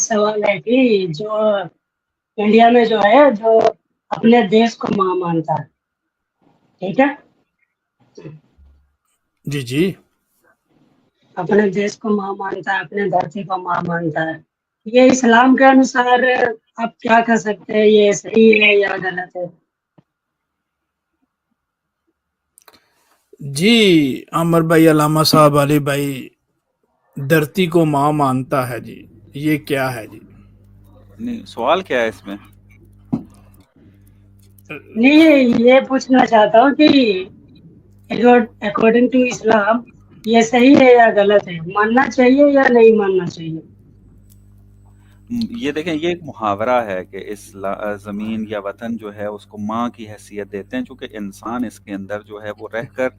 सवाल है कि जो इंडिया में जो है जो अपने देश को माँ मानता है, ठीक है, जी जी, अपने देश को माँ मानता है, अपने धरती को माँ मानता है, ये इस्लाम के अनुसार आप क्या कह सकते हैं, ये सही है या गलत है? जी अमर भाई, अलामा साहब, अली भाई, धरती को माँ मानता है जी, ये क्या है जी? नहीं, सवाल क्या है इसमें? नहीं, ये पूछना चाहता हूँ कि अकॉर्डिंग टू इस्लाम ये सही है या गलत है, मानना चाहिए या नहीं मानना चाहिए? ये देखें, ये एक मुहावरा है कि इस ज़मीन या वतन जो है उसको माँ की हैसियत देते हैं, चूँकि इंसान इसके अंदर जो है वो रहकर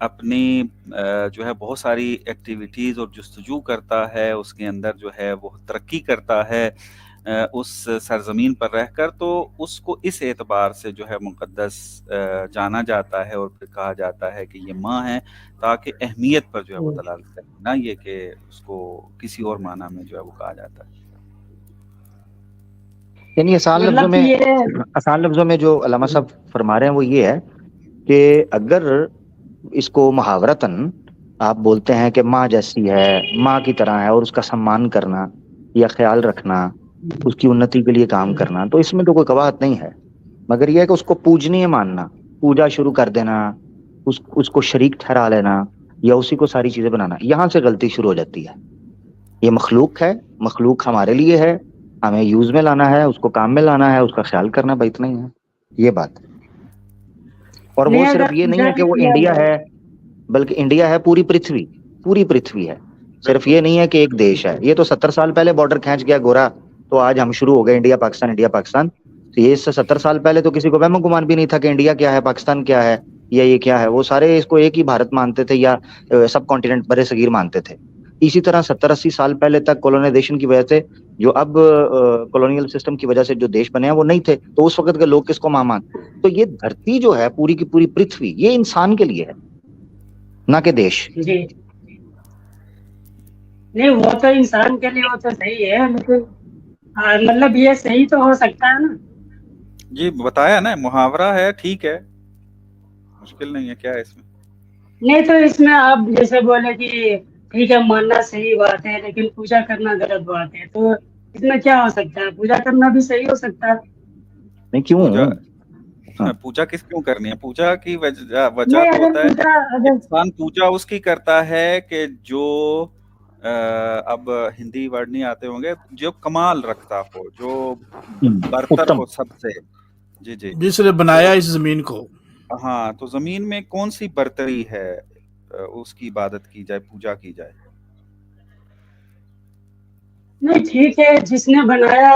अपनी जो है बहुत सारी एक्टिविटीज़ और जुस्तजू करता है, उसके अंदर जो है वो तरक्की करता है उस सरजमीन पर रहकर, तो उसको इस एतबार से जो है मुक़द्दस जाना जाता है और फिर कहा जाता है कि ये माँ है, ताकि अहमियत पर जो है वो दलालत करे, ना ये कि उसको किसी और माना में जो है वो कहा जाता है। यानी आसान लफ्जों में जो अल्लामा साहब फरमा रहे हैं वो ये है कि अगर इसको मुहावरतन आप बोलते हैं कि माँ जैसी है, माँ की तरह है, और उसका सम्मान करना या ख्याल रखना, उसकी उन्नति के लिए काम करना, तो इसमें तो कोई कबाहत नहीं है। मगर यह है कि उसको पूजनीय मानना, पूजा शुरू कर देना, उसको शरीक ठहरा लेना या उसी को सारी चीजें बनाना, यहाँ से गलती शुरू हो जाती है। ये मखलूक है, मखलूक हमारे लिए है, हमें यूज में लाना है, उसको काम में लाना है, उसका ख्याल करना, भाई इतना ही है ये बात। और वो सिर्फ ये नहीं है कि वो इंडिया है, बल्कि इंडिया है पूरी पृथ्वी है, सिर्फ ये नहीं है कि एक देश है। ये तो 70 साल पहले बॉर्डर खींच गया गोरा, तो आज हम शुरू हो गए इंडिया पाकिस्तान। तो ये इससे 70 साल पहले तो किसी को वहम गुमान भी नहीं था कि इंडिया क्या है, पाकिस्तान क्या है, या ये क्या है। वो सारे इसको एक ही भारत मानते थे या सब कॉन्टिनेंट बड़े सगीर मानते थे। इसी तरह 70-80 साल पहले तक कॉलोनाइजेशन की वजह से, जो अब कॉलोनियल सिस्टम की वजह से जो देश बने हैं वो नहीं थे, तो उस वक्त के लोग किसको माँ मान। तो ये धरती जो है पूरी की पूरी पृथ्वी, ये इंसान के लिए है, ना कि देश। जी नहीं, वो तो इंसान के लिए वो तो सही है, लेकिन मतलब ये सही तो हो सकता है ना? जी बताया ना, मुहावरा है, ठीक है, मुश्किल नहीं है, क्या है इसमें? नहीं तो इसमें आप जैसे बोले कि ठीक है मानना सही बात है, लेकिन पूजा करना गलत बात है, तो इसमें क्या हो सकता है? पूजा करना भी सही हो सकता है। नहीं क्यों? पूजा क्यों करनी है? पूजा की वजह तो होता है, इंसान पूजा उसकी करता है कि जो अब हिंदी वर्ड नहीं आते होंगे, जो कमाल रखता हो, जो बरतर हो सबसे, जी जिसने बनाया इस जमीन को। हाँ, तो जमीन में कौन सी बरतरी है, उसकी इबादत की जाए, पूजा की जाए। नहीं ठीक है, जिसने बनाया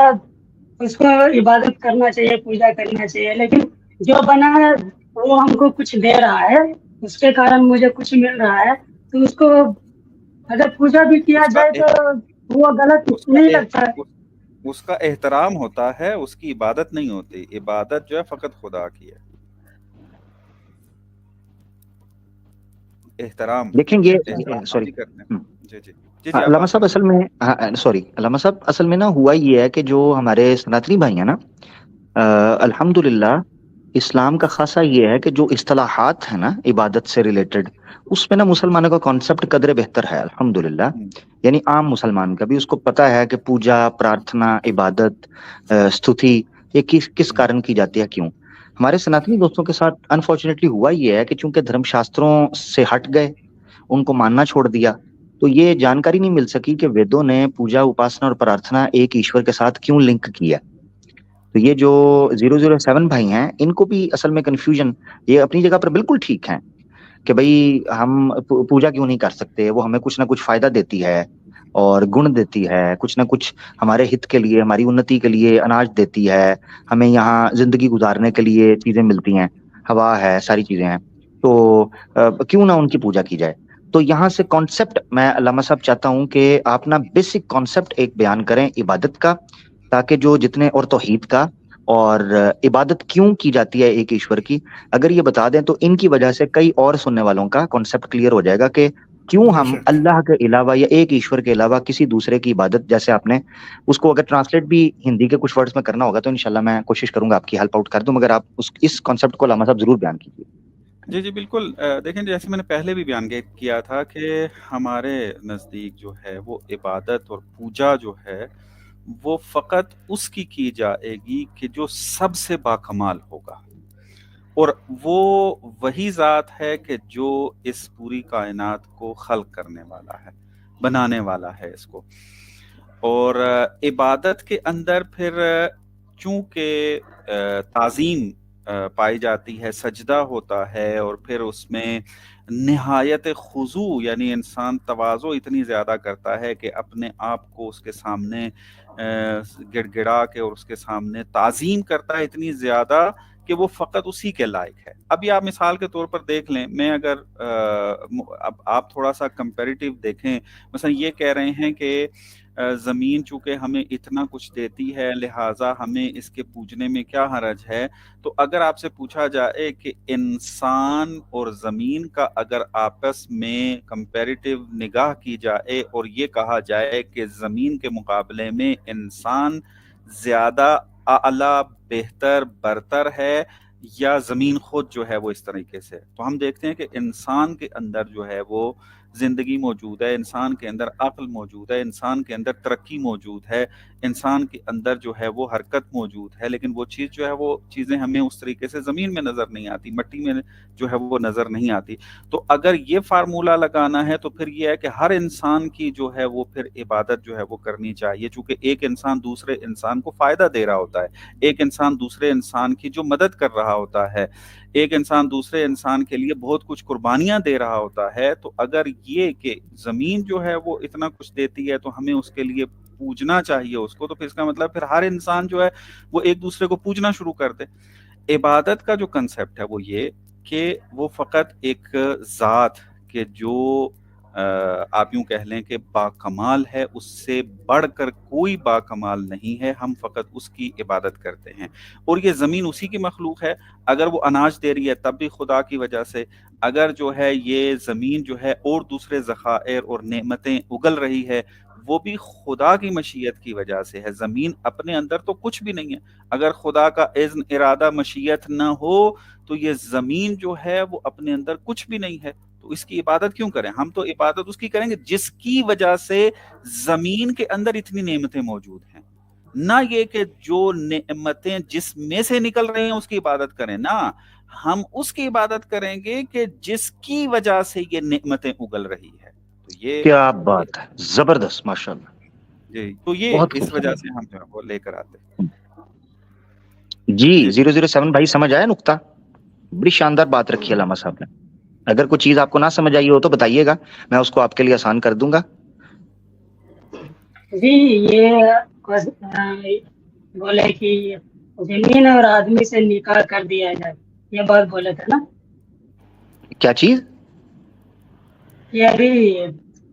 उसको इबादत करना चाहिए, पूजा करना चाहिए, लेकिन जो बना है वो हमको कुछ दे रहा है, उसके कारण मुझे कुछ मिल रहा है, तो उसको अगर पूजा भी किया जाए तो वो गलत नहीं लगता है। उसका एहतराम होता है, उसकी इबादत नहीं होती। इबादत जो है फकत खुदा की है, एहतराम। देखेंगे सॉरी जी अल्लामा साहब असल में, अल्लामा साहब असल में ना हुआ ये है कि जो हमारे सनातनी भाई हैं ना, अल्हम्दुलिल्लाह इस्लाम का खासा ये है कि जो इस्तिलाहात है ना इबादत से रिलेटेड, उसमें ना मुसलमानों का कॉन्सेप्ट कदरे बेहतर है अल्हम्दुलिल्लाह। यानी आम मुसलमान का भी उसको पता है कि पूजा, प्रार्थना, इबादत, स्तुति ये किस कारण की जाती है, क्यों। हमारे सनातनी दोस्तों के साथ अनफॉर्चुनेटली हुआ ये है कि चूंकि धर्मशास्त्रों से हट गए, उनको मानना छोड़ दिया, तो ये जानकारी नहीं मिल सकी कि वेदों ने पूजा, उपासना और प्रार्थना एक ईश्वर के साथ क्यों लिंक किया। तो ये जो 007 भाई हैं, इनको भी असल में कंफ्यूजन, ये अपनी जगह पर बिल्कुल ठीक है कि भाई हम पूजा क्यों नहीं कर सकते, वो हमें कुछ ना कुछ फायदा देती है और गुण देती है, कुछ ना कुछ हमारे हित के लिए, हमारी उन्नति के लिए अनाज देती है, हमें यहाँ जिंदगी गुजारने के लिए चीजें मिलती हैं, हवा है, सारी चीजें हैं, तो क्यों ना उनकी पूजा की जाए। तो यहाँ से कॉन्सेप्ट मैं अल्लामा साहब चाहता हूँ कि आप ना बेसिक कॉन्सेप्ट एक बयान करें इबादत का, ताकि जो जितने, और तौहीद का, और इबादत क्यों की जाती है एक ईश्वर की, अगर ये बता दें तो इनकी वजह से कई और सुनने वालों का कॉन्सेप्ट क्लियर हो जाएगा कि کیوں ہم اللہ کے علاوہ یا ایک ایشور کے علاوہ کسی دوسرے کی عبادت، جیسے آپ نے اس کو اگر ٹرانسلیٹ بھی ہندی کے کچھ ورڈز میں کرنا ہوگا تو انشاءاللہ میں کوشش کروں گا آپ کی ہیلپ آؤٹ کر دوں، مگر آپ اس کانسیپٹ کو علامہ صاحب ضرور بیان کیجیے۔ جی بالکل، دیکھیں جیسے میں نے پہلے بھی بیان کیا تھا کہ ہمارے نزدیک جو ہے وہ عبادت اور پوجا جو ہے وہ فقط اس کی جائے گی کہ جو سب سے باکمال ہوگا، اور وہ وہی ذات ہے کہ جو اس پوری کائنات کو خلق کرنے والا ہے، بنانے والا ہے اس کو۔ اور عبادت کے اندر پھر چونکہ تعظیم پائی جاتی ہے، سجدہ ہوتا ہے، اور پھر اس میں نہایت خضوع، یعنی انسان تواضع اتنی زیادہ کرتا ہے کہ اپنے آپ کو اس کے سامنے گڑ گڑا کے اور اس کے سامنے تعظیم کرتا ہے اتنی زیادہ کہ وہ فقط اسی کے لائق ہے۔ ابھی آپ مثال کے طور پر دیکھ لیں، میں اگر اب آپ تھوڑا سا کمپیریٹیو دیکھیں، مثلا یہ کہہ رہے ہیں کہ زمین چونکہ ہمیں اتنا کچھ دیتی ہے لہٰذا ہمیں اس کے پوجنے میں کیا حرج ہے، تو اگر آپ سے پوچھا جائے کہ انسان اور زمین کا اگر آپس میں کمپیریٹیو نگاہ کی جائے اور یہ کہا جائے کہ زمین کے مقابلے میں انسان زیادہ اعلیٰ، بہتر، برتر ہے، یا زمین خود جو ہے وہ اس طریقے سے، تو ہم دیکھتے ہیں کہ انسان کے اندر جو ہے وہ زندگی موجود ہے، انسان کے اندر عقل موجود ہے، انسان کے اندر ترقی موجود ہے، انسان کے اندر جو ہے وہ حرکت موجود ہے، لیکن وہ چیز جو ہے وہ چیزیں ہمیں اس طریقے سے زمین میں نظر نہیں آتی، مٹی میں جو ہے وہ نظر نہیں آتی۔ تو اگر یہ فارمولہ لگانا ہے تو پھر یہ ہے کہ ہر انسان کی جو ہے وہ پھر عبادت جو ہے وہ کرنی چاہیے، چونکہ ایک انسان دوسرے انسان کو فائدہ دے رہا ہوتا ہے، ایک انسان دوسرے انسان کی جو مدد کر رہا ہوتا ہے، ایک انسان دوسرے انسان کے لیے بہت کچھ قربانیاں دے رہا ہوتا ہے۔ تو اگر یہ کہ زمین جو ہے وہ اتنا کچھ دیتی ہے تو ہمیں اس کے لیے پوجنا چاہیے اس کو، تو پھر اس کا مطلب پھر ہر انسان جو ہے وہ ایک دوسرے کو پوجنا شروع کر دے۔ عبادت کا جو کنسیپٹ ہے وہ یہ کہ وہ فقط ایک ذات کہ جو آپ یوں کہہ لیں کہ باکمال ہے، اس سے بڑھ کر کوئی باکمال نہیں ہے، ہم فقط اس کی عبادت کرتے ہیں۔ اور یہ زمین اسی کی مخلوق ہے، اگر وہ اناج دے رہی ہے تب بھی خدا کی وجہ سے، اگر جو ہے یہ زمین جو ہے اور دوسرے ذخائر اور نعمتیں اگل رہی ہے وہ بھی خدا کی مشیت کی وجہ سے ہے۔ زمین اپنے اندر تو کچھ بھی نہیں ہے، اگر خدا کا اذن، ارادہ، مشیت نہ ہو تو یہ زمین جو ہے وہ اپنے اندر کچھ بھی نہیں ہے، تو اس کی عبادت کیوں کریں؟ ہم تو عبادت اس کی کریں گے جس کی وجہ سے زمین کے اندر اتنی نعمتیں موجود ہیں، نہ یہ کہ جو نعمتیں جس میں سے نکل رہے ہیں اس کی عبادت کریں، نہ، ہم اس کی عبادت کریں گے کہ جس کی وجہ سے یہ نعمتیں اگل رہی ہے۔ تو یہ کیا بات ہے، زبردست، ماشاءاللہ، جی، تو یہ بہت اس وجہ سے ہم جو ہے وہ لے کر آتے ہیں۔ جی 007 بھائی سمجھ آیا نقطہ؟ بڑی شاندار بات رکھی علامہ صاحب نے۔ اگر کوئی چیز آپ کو نہ سمجھ آئی ہو تو بتائیے گا، میں اس کو آپ کے لیے آسان کر دوں گا۔ جی یہ بولے کہ زمین اور آدمی سے نکاح کر دیا جائے، یہ بات بولے تھے نا؟ کیا چیز؟ یہ ابھی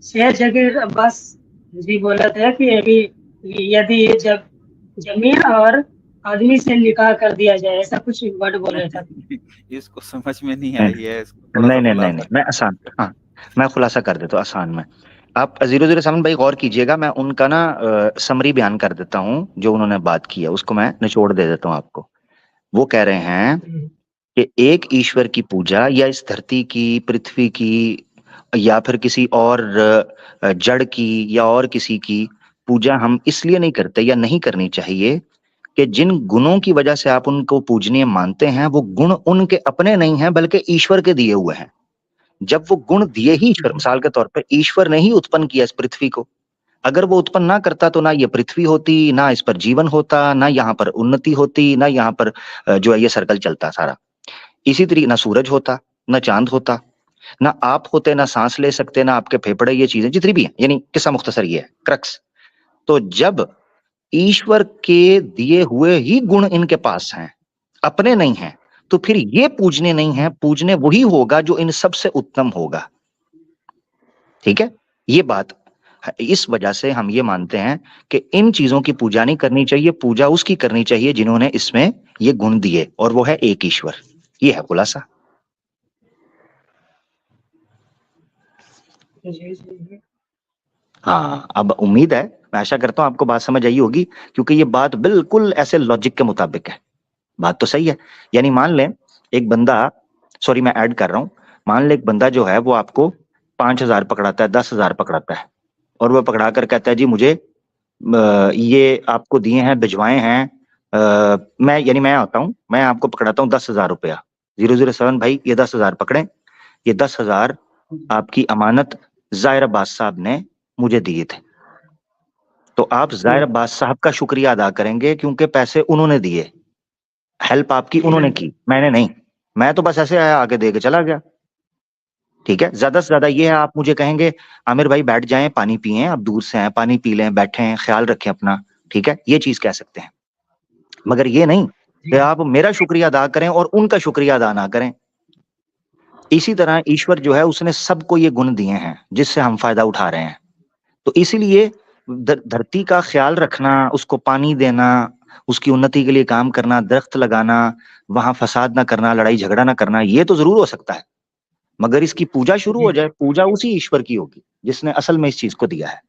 شیخ جگیر عباس جی بولا تھا کہ ابھی یدی جب زمین اور آدمی سے نکاح کر دیا جائے، ایسا کچھ ورڈ بولے تھا۔ اس کو سمجھ میں نہیں آئی ہے، اس کو تھوڑا سا نہیں، میں آسان، ہاں میں خلاصہ کر دیتا ہوں آسان میں۔ آپ 007 بھائی غور کیجئے گا، میں ان کا نا سمری بیان کر دیتا ہوں، جو انہوں نے بات کی ہے اس کو میں نچوڑ دے دیتا ہوں آپ کو۔ وہ کہہ رہے ہیں کہ ایک ایشور کی پوجا یا اس دھرتی کی، پرتھوی کی، یا پھر کسی اور جڑ کی یا اور کسی کی پوجا ہم اس لیے نہیں کرتے یا نہیں کرنی چاہیے کہ جن گنوں کی وجہ سے آپ ان کو پوجنیہ مانتے ہیں وہ گن ان کے اپنے نہیں ہیں بلکہ ایشور کے دیے ہوئے ہیں۔ جب وہ گن دیے ہی ایشور، مثال کے طور پر ایشور نے ہی اتپن کیا اس پرتھوی کو، اگر وہ اتپن نہ کرتا تو نہ یہ پرتھوی ہوتی، نہ اس پر جیون ہوتا، نہ یہاں پر انتی ہوتی، نہ یہاں پر جو ہے یہ سرکل چلتا سارا۔ اسی طریقے نہ سورج ہوتا، نہ چاند ہوتا، نہ آپ ہوتے، نہ سانس لے سکتے، نہ آپ کے پھیپڑے، یہ چیزیں جتنی بھی ہیں، یعنی قصہ مختصر یہ ہے کرکس۔ تو جب ایشور کے دیے ہوئے ہی گن ان کے پاس ہیں، اپنے نہیں ہیں، تو پھر یہ پوجنے نہیں ہیں، پوجنے وہی ہوگا جو ان سب سے اتم ہوگا۔ ٹھیک ہے، یہ بات اس وجہ سے ہم یہ مانتے ہیں کہ ان چیزوں کی پوجا نہیں کرنی چاہیے، پوجا اس کی کرنی چاہیے جنہوں نے اس میں یہ گن دیے، اور وہ ہے ایک ایشور۔ یہ ہے خلاصہ۔ जी जी हाँ, अब उम्मीद है, मैं आशा करता हूँ आपको बात समझ आई होगी, क्योंकि ये बात बिल्कुल ऐसे लॉजिक के मुताबिक है। बात तो सही है। यानी मान लें एक बंदा, सॉरी मैं ऐड कर रहा हूँ, मान ले एक बंदा जो है वो आपको 5,000 पकड़ाता है, 10,000 पकड़ाता है, और वो पकड़ा कर कहता है जी मुझे ये आपको दिए हैं, भिजवाए हैं, मैं आता हूँ, मैं आपको पकड़ाता हूँ 10,000 रुपया, 007 भाई ये 10,000 पकड़े, ये 10,000 आपकी अमानत जाहिर अब्बास साहब ने मुझे दिए थे। तो आप जाहिर अब्बास साहब का शुक्रिया अदा करेंगे, क्योंकि पैसे उन्होंने दिए, हेल्प आपकी उन्होंने की, मैंने नहीं। मैं तो बस ऐसे आया, आके दे के चला गया। ठीक है, ज्यादा से ज्यादा ये है, आप मुझे कहेंगे आमिर भाई बैठ जाएं, पानी पिएं, आप दूर से आए, पानी पी लें, बैठें, ख्याल रखें अपना। ठीक है, ये चीज कह सकते हैं, मगर ये नहीं कि आप मेरा शुक्रिया अदा करें और उनका शुक्रिया अदा ना करें। इसी तरह ईश्वर जो है उसने सबको ये गुण दिए हैं जिससे हम फायदा उठा रहे हैं। तो इसीलिए धरती का ख्याल रखना, उसको पानी देना, उसकी उन्नति के लिए काम करना, दरख्त लगाना, वहां फसाद ना करना, लड़ाई झगड़ा ना करना, ये तो जरूर हो सकता है, मगर इसकी पूजा शुरू हो जाए, पूजा उसी ईश्वर की होगी जिसने असल में इस चीज को दिया है।